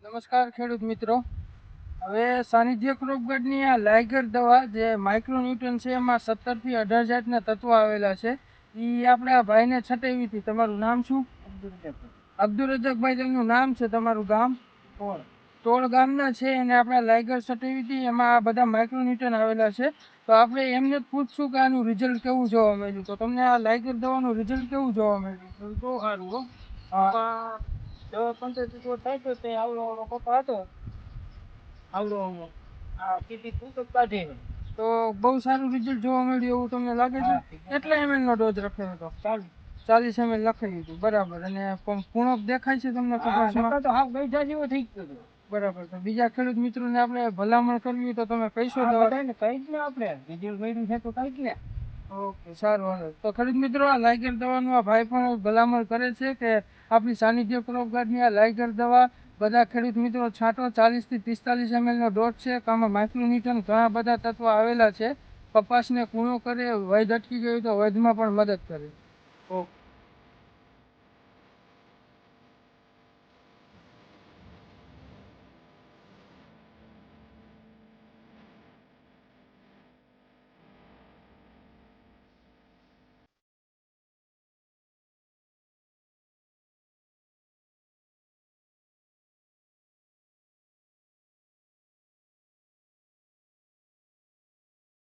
નમસ્કાર ખેડૂત મિત્રો. હવે સાનિધ્ય ક્રોપગાર્ડની આ લાઇગર દવા જે માઇક્રોન્યુટ્રન છે એમાં 17 થી 18 જાતના તત્વો આવેલા છે. એ આપણે આ ભાઈને છટાવી હતી. તમારું નામ શું? અબ્દુલ રજાકભાઈ તેમનું નામ છે. તમારું ગામ? ટોળ ગામના છે અને આપણે લાઇગર છટાવી હતી. એમાં આ બધા માઇક્રોન્યુટ્રન આવેલા છે. તો આપણે એમને જ પૂછશું કે આનું રિઝલ્ટ કેવું જોવા મળ્યું. તો તમને આ લાઇગર દવાનું રિઝલ્ટ કેવું જોવા મળ્યું? બહુ સારું હો. હા, દવા 15 થાય તો તે આવડો કપા હતો આવડો ખેતી તૂટક કાઢે. તો બહુ સારું રિઝલ્ટ જોવા મળ્યું એવું તમને લાગે છે? કેટલા ml નો ડોઝ રાખ્યો હતો? 40 ml લખાઈ હતું. બરાબર. અને પૂણપ દેખાય છે તમને કપાસમાં? તો હાવ ગઈઢા જેવો થઈ ગયો હતો. બરાબર. તો બીજા ખેડૂત મિત્રોને આપણે ભલામણ કરવી તો તમે કહીશો? બધાને કઈ જ ને આપણે રિઝલ્ટ મળ્યું છે તો કઈ જ ને. ઓકે, સારું. હાલો તો ખેડૂત મિત્રો, આ લાઇગર દવાનું આ ભાઈ પણ ભલામણ કરે છે કે આપણી સાનિધ્ય ક્રોપગાર્ડની આ લાઇગર દવા બધા ખેડૂત મિત્રો છાંટો. 40 થી 45 ml નો ડોઝ છે. આમાં માઇક્રોન્યુટ્રન ઘણા બધા તત્વો આવેલા છે. કપાસને કૂણો કરે, વૈધ અટકી ગયું તો વૈધમાં પણ મદદ કરે. ઓકે.